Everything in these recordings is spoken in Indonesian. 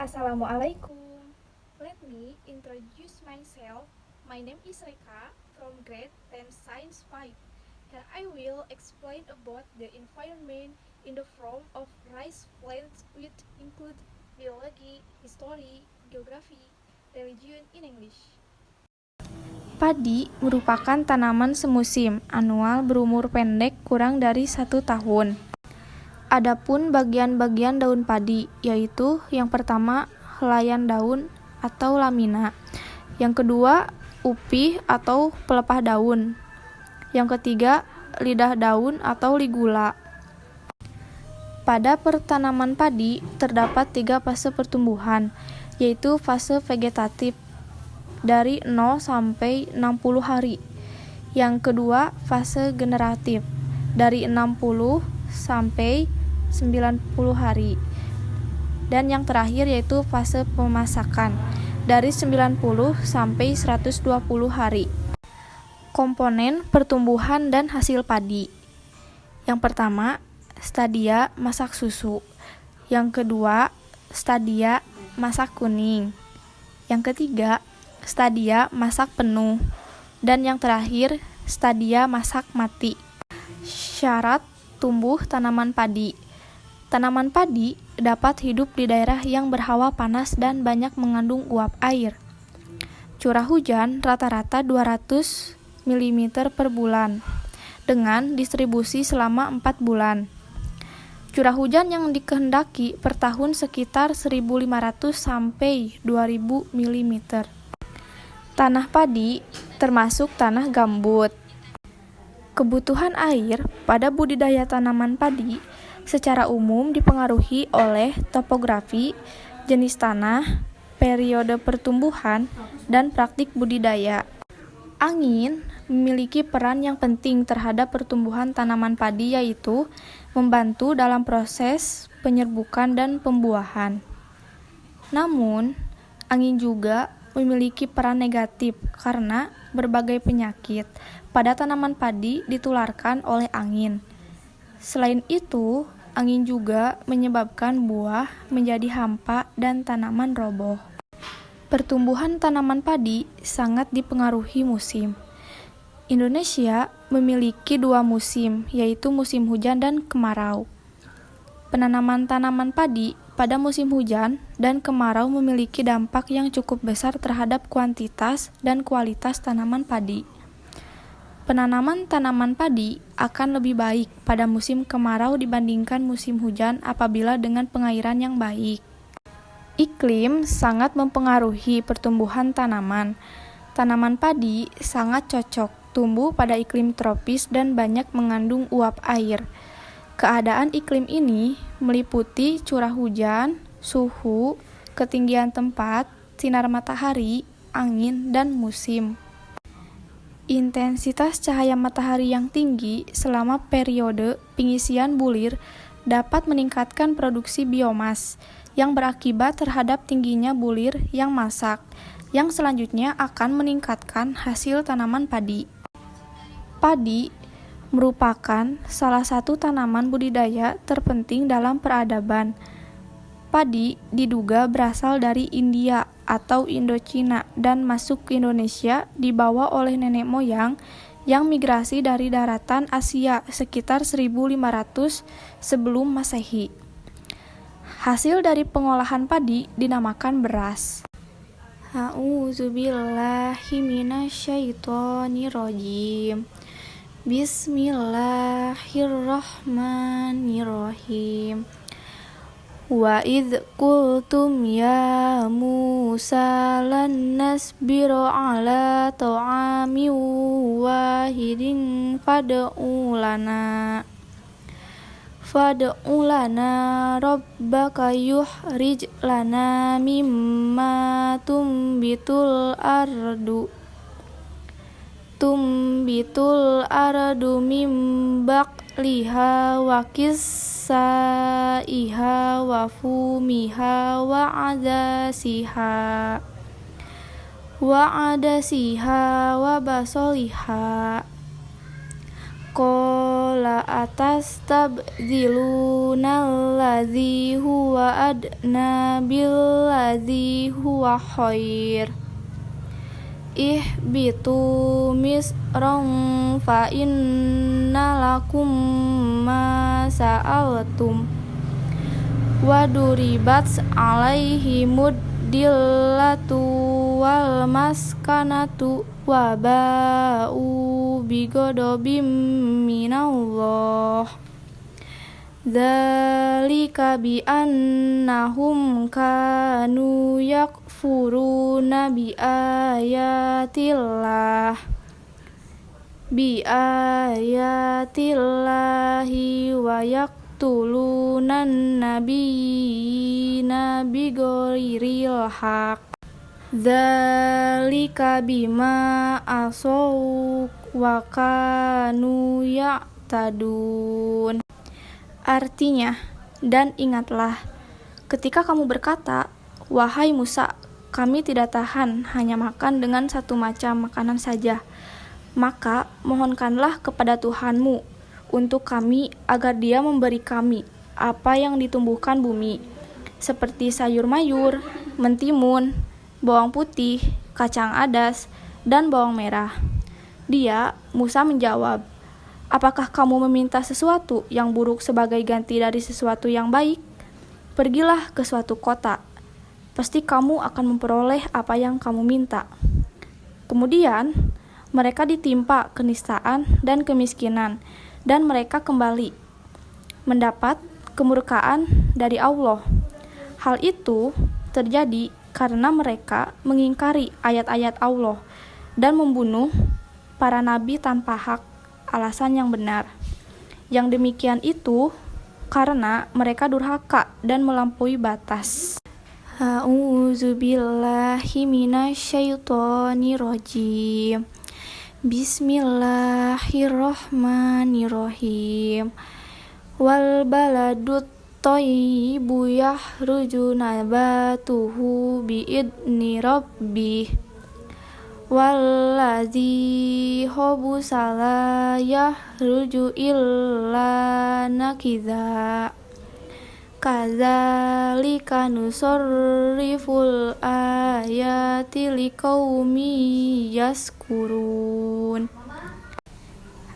Assalamualaikum. Let me introduce myself. My name is Reka from grade 10 Science 5. Here I will explain about the environment in the form of rice plants which include biology, history, geography, religion in English. Padi merupakan tanaman semusim, anual berumur pendek kurang dari 1 tahun. Adapun bagian-bagian daun padi, yaitu yang pertama helaian daun atau lamina, yang kedua upih atau pelepah daun, yang ketiga lidah daun atau ligula. Pada pertanaman padi terdapat 3 fase pertumbuhan, yaitu fase vegetatif dari 0 sampai 60 hari. Yang kedua fase generatif dari 60 sampai 90 hari. Dan yang terakhir yaitu fase pemasakan dari 90 sampai 120 hari. Komponen pertumbuhan dan hasil padi. Yang pertama, stadia masak susu. Yang kedua, stadia masak kuning. Yang ketiga, stadia masak penuh. Dan yang terakhir, stadia masak mati. Syarat tumbuh tanaman padi. Tanaman padi dapat hidup di daerah yang berhawa panas dan banyak mengandung uap air. Curah hujan rata-rata 200 mm per bulan, dengan distribusi selama 4 bulan. Curah hujan yang dikehendaki per tahun sekitar 1.500 sampai 2.000 mm. Tanah padi termasuk tanah gambut. Kebutuhan air pada budidaya tanaman padi secara umum dipengaruhi oleh topografi, jenis tanah, periode pertumbuhan, dan praktik budidaya. Angin memiliki peran yang penting terhadap pertumbuhan tanaman padi, yaitu membantu dalam proses penyerbukan dan pembuahan. Namun, angin juga memiliki peran negatif karena berbagai penyakit pada tanaman padi ditularkan oleh angin. Selain itu, angin juga menyebabkan buah menjadi hampa dan tanaman roboh. Pertumbuhan tanaman padi sangat dipengaruhi musim. Indonesia memiliki 2 musim, yaitu musim hujan dan kemarau. Penanaman tanaman padi pada musim hujan dan kemarau memiliki dampak yang cukup besar terhadap kuantitas dan kualitas tanaman padi. Penanaman tanaman padi akan lebih baik pada musim kemarau dibandingkan musim hujan apabila dengan pengairan yang baik. Iklim sangat mempengaruhi pertumbuhan tanaman. Tanaman padi sangat cocok tumbuh pada iklim tropis dan banyak mengandung uap air. Keadaan iklim ini meliputi curah hujan, suhu, ketinggian tempat, sinar matahari, angin, dan musim. Intensitas cahaya matahari yang tinggi selama periode pengisian bulir dapat meningkatkan produksi biomas yang berakibat terhadap tingginya bulir yang masak, yang selanjutnya akan meningkatkan hasil tanaman padi. Padi merupakan salah satu tanaman budidaya terpenting dalam peradaban. Padi diduga berasal dari India atau Indochina dan masuk ke Indonesia dibawa oleh nenek moyang yang migrasi dari daratan Asia sekitar 1.500 sebelum Masehi. Hasil dari pengolahan padi dinamakan beras. A'udzubillahi minasyaitonirrajim. Bismillahirrahmanirrahim. Wa idh qultum ya Musa lan nasbiru ala ta'amin wahidin fad'u lana rabbaka yuhrij lana mimma tumbitul ardu mim baqliha wa kissaiha wa fumiha wa adasiha wa basoliha Qala atastabdiluna alladzi huwa adna billadzi huwa khair. Ihbitu misran fa inna lakum ma sa'altum wa duribat alaihimud dillatu wal maskanatu wa ba'u bighadabim minallah. Dzalika bi annahum kanu yakfuruna bi ayatillahi wa yaqtulunan nabiyina bighairil haq. Dzalika bima asaw wa kanu ya'tadun. Artinya, dan ingatlah, ketika kamu berkata, wahai Musa, kami tidak tahan hanya makan dengan satu macam makanan saja. Maka mohonkanlah kepada Tuhanmu untuk kami agar Dia memberi kami apa yang ditumbuhkan bumi, seperti sayur mayur, mentimun, bawang putih, kacang adas, dan bawang merah. Dia, Musa menjawab, apakah kamu meminta sesuatu yang buruk sebagai ganti dari sesuatu yang baik? Pergilah ke suatu kota, pasti kamu akan memperoleh apa yang kamu minta. Kemudian, mereka ditimpa kenistaan dan kemiskinan, dan mereka kembali mendapat kemurkaan dari Allah. Hal itu terjadi karena mereka mengingkari ayat-ayat Allah dan membunuh para nabi tanpa hak, alasan yang benar. Yang demikian itu karena mereka durhaka dan melampaui batas. A'udzubillahi minasyaitonirrajim. Bismillahirrahmanirrahim. Wal baladut thayyibu yahruju nabatuhu biidni rabbih. Wallazi khabusa la yahruju illa nakidha. Kadzalika nusarriful ayati liqaumi yaskurun.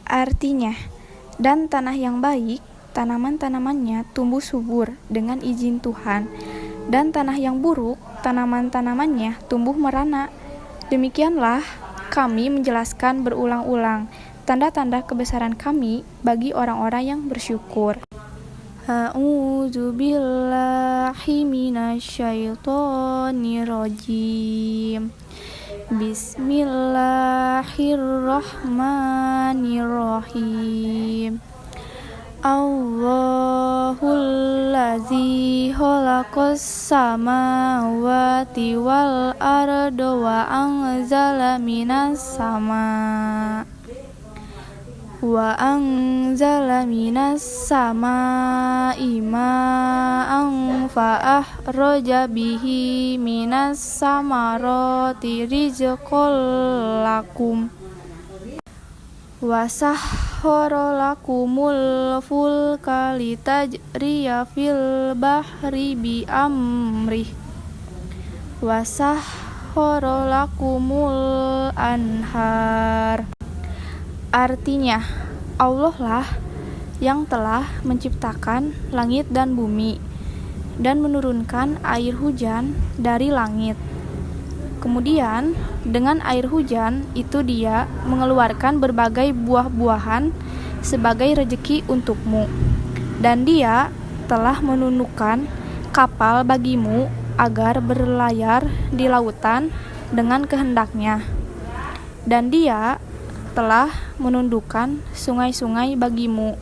Artinya, dan tanah yang baik, tanaman-tanamannya tumbuh subur dengan izin Tuhan, dan tanah yang buruk, tanaman-tanamannya tumbuh merana. Demikianlah kami menjelaskan berulang-ulang tanda-tanda kebesaran kami bagi orang-orang yang bersyukur. A'udzubillahi minasyaitonirrajim. Bismillahirrahmanirrahim. Allahul ladzi khalaqas samawati wal arda wa anzala minas samaa'i ma'an fa akhraja bihi minas samarati rizqan lakum wa sahhara lakumul fulka litajriya fil bahri bi amrih wa sahhara lakumul anhar. Artinya, Allah lah yang telah menciptakan langit dan bumi dan menurunkan air hujan dari langit. Kemudian, dengan air hujan itu Dia mengeluarkan berbagai buah-buahan sebagai rezeki untukmu. Dan Dia telah menundukkan kapal bagimu agar berlayar di lautan dengan kehendaknya. Dan Dia telah menundukkan sungai-sungai bagimu